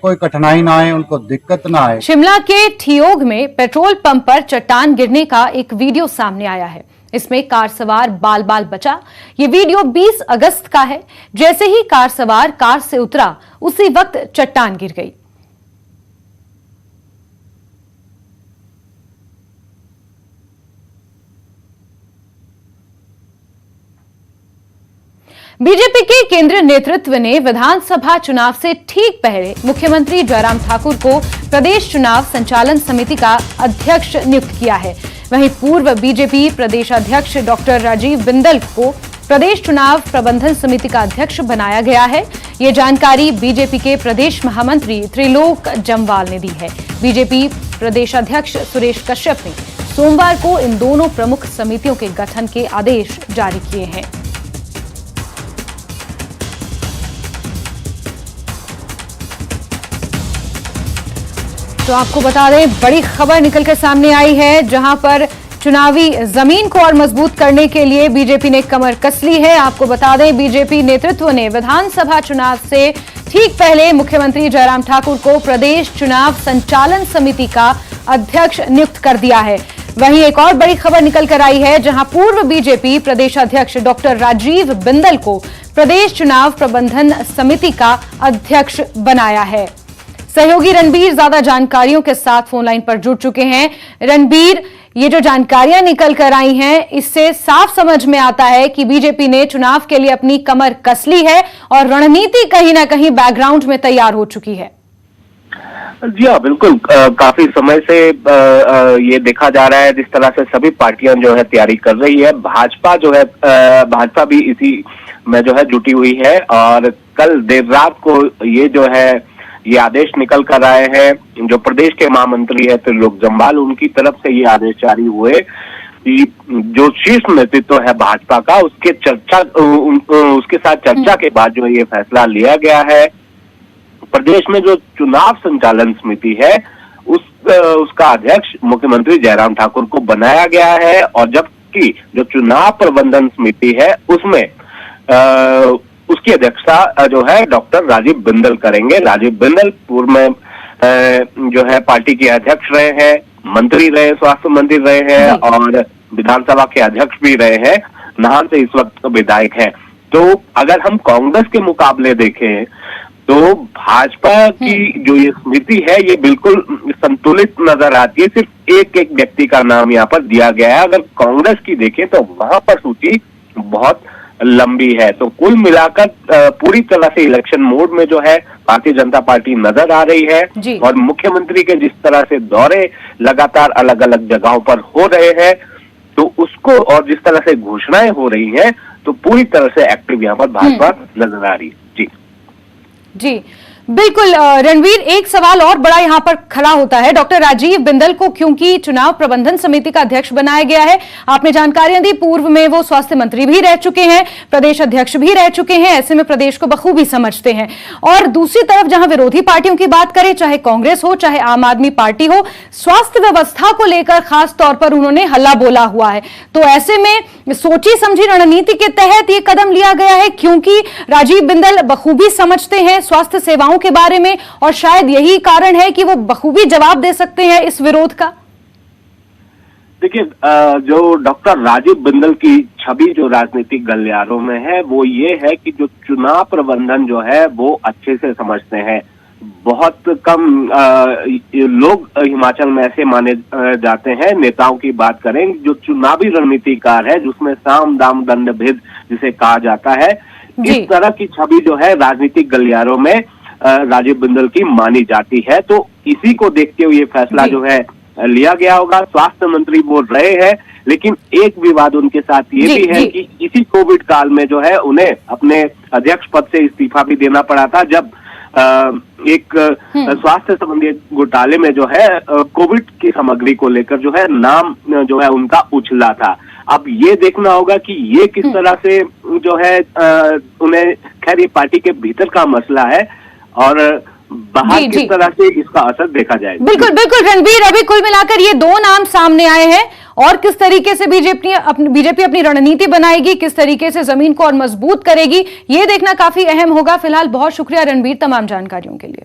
कोई कठिनाई ना आए, उनको दिक्कत ना आए। शिमला के ठियोग में पेट्रोल पंप पर चट्टान गिरने का एक वीडियो सामने आया है। इसमें कार सवार बाल बाल बचा। ये वीडियो 20 अगस्त का है। जैसे ही कार सवार कार से उतरा, उसी वक्त चट्टान गिर गई। बीजेपी के केंद्रीय नेतृत्व ने विधानसभा चुनाव से ठीक पहले मुख्यमंत्री जयराम ठाकुर को प्रदेश चुनाव संचालन समिति का अध्यक्ष नियुक्त किया है। वहीं पूर्व बीजेपी प्रदेश अध्यक्ष डॉक्टर राजीव बिंदल को प्रदेश चुनाव प्रबंधन समिति का अध्यक्ष बनाया गया है। ये जानकारी बीजेपी के प्रदेश महामंत्री त्रिलोक जम्वाल ने दी है। बीजेपी प्रदेश अध्यक्ष सुरेश कश्यप ने सोमवार को इन दोनों प्रमुख समितियों के गठन के आदेश जारी किए हैं। तो आपको बता दें, बड़ी खबर निकलकर सामने आई है, जहां पर चुनावी जमीन को और मजबूत करने के लिए बीजेपी ने कमर कस ली है। आपको बता दें, बीजेपी नेतृत्व ने विधानसभा चुनाव से ठीक पहले मुख्यमंत्री जयराम ठाकुर को प्रदेश चुनाव संचालन समिति का अध्यक्ष नियुक्त कर दिया है। वहीं एक और बड़ी खबर निकल कर आई है, जहां पूर्व बीजेपी प्रदेश अध्यक्ष डॉक्टर राजीव बिंदल को प्रदेश चुनाव प्रबंधन समिति का अध्यक्ष बनाया है। सहयोगी रणबीर ज्यादा जानकारियों के साथ फोन लाइन पर जुड़ चुके हैं। रणबीर, ये जो जानकारियां निकल कर आई हैं, इससे साफ समझ में आता है कि बीजेपी ने चुनाव के लिए अपनी कमर कस ली है और रणनीति कहीं ना कहीं बैकग्राउंड में तैयार हो चुकी है। जी हाँ, बिल्कुल। काफी समय से ये देखा जा रहा है जिस तरह से सभी पार्टियां जो है तैयारी कर रही है। भाजपा जो है भाजपा भी इसी में जो है जुटी हुई है और कल देर रात को ये जो है ये आदेश निकल कर आए हैं। जो प्रदेश के महामंत्री है त्रिलोक जम्वाल, उनकी तरफ से ये आदेश जारी हुए कि जो शीर्ष नेतृत्व है भाजपा का, उसके साथ चर्चा के बाद जो ये फैसला लिया गया है। प्रदेश में जो चुनाव संचालन समिति है उसका अध्यक्ष मुख्यमंत्री जयराम ठाकुर को बनाया गया है और जबकि जो चुनाव प्रबंधन समिति है उसमें उसकी अध्यक्षता जो है डॉक्टर राजीव बिंदल करेंगे। राजीव बिंदल पूर्व में जो है पार्टी के अध्यक्ष रहे हैं, मंत्री रहे, स्वास्थ्य मंत्री रहे हैं और विधानसभा के अध्यक्ष भी रहे हैं। नाहन से इस वक्त विधायक हैं। तो अगर हम कांग्रेस के मुकाबले देखें तो भाजपा की जो ये समिति है ये बिल्कुल संतुलित नजर आती है। सिर्फ एक व्यक्ति का नाम यहाँ पर दिया गया है। अगर कांग्रेस की देखें तो वहां पर सूची बहुत लंबी है। तो कुल मिलाकर पूरी तरह से इलेक्शन मोड में जो है भारतीय जनता पार्टी नजर आ रही है और मुख्यमंत्री के जिस तरह से दौरे लगातार अलग अलग जगहों पर हो रहे हैं तो उसको और जिस तरह से घोषणाएं हो रही हैं तो पूरी तरह से एक्टिव यहाँ पर भाजपा नजर आ रही है। जी बिल्कुल रणवीर, एक सवाल और बड़ा यहां पर खड़ा होता है। डॉक्टर राजीव बिंदल को क्योंकि चुनाव प्रबंधन समिति का अध्यक्ष बनाया गया है, आपने जानकारियां दी, पूर्व में वो स्वास्थ्य मंत्री भी रह चुके हैं, प्रदेश अध्यक्ष भी रह चुके हैं, ऐसे में प्रदेश को बखूबी समझते हैं। और दूसरी तरफ जहां विरोधी पार्टियों की बात करें, चाहे कांग्रेस हो चाहे आम आदमी पार्टी हो, स्वास्थ्य व्यवस्था को लेकर खास तौर पर उन्होंने हल्ला बोला हुआ है। तो ऐसे में सोची समझी रणनीति के तहत ये कदम लिया गया है, क्योंकि राजीव बिंदल बखूबी समझते हैं स्वास्थ्य सेवाओं के बारे में और शायद यही कारण है कि वो बखूबी जवाब दे सकते हैं इस विरोध का। देखिए, जो डॉक्टर राजीव बिंदल की छवि जो राजनीतिक गलियारों में है वो ये है कि जो चुनाव प्रबंधन जो है वो अच्छे से समझते हैं। बहुत कम लोग हिमाचल में ऐसे माने जाते हैं, नेताओं की बात करें जो चुनावी रणनीतिकार है, जिसमें साम दाम दंड भेद जिसे कहा जाता है, इस तरह की छवि जो है राजनीतिक गलियारों में राजीव बिंदल की मानी जाती है। तो इसी को देखते हुए ये फैसला जो है लिया गया होगा। स्वास्थ्य मंत्री बोल रहे हैं, लेकिन एक विवाद उनके साथ ये भी है कि इसी कोविड काल में जो है उन्हें अपने अध्यक्ष पद से इस्तीफा भी देना पड़ा था, जब एक स्वास्थ्य संबंधी घोटाले में जो है कोविड की सामग्री को लेकर जो है नाम जो है उनका उछला था। अब ये देखना होगा कि ये किस तरह से जो है उन्हें, खैर ये पार्टी के भीतर का मसला है और बाहर किस तरह से इसका असर देखा जाएगा। बिल्कुल बिल्कुल रणबीर, अभी कुल मिलाकर ये दो नाम सामने आए हैं और किस तरीके से बीजेपी अपनी रणनीति बनाएगी, किस तरीके से जमीन को और मजबूत करेगी, ये देखना काफी अहम होगा। फिलहाल बहुत शुक्रिया रणबीर तमाम जानकारियों के लिए।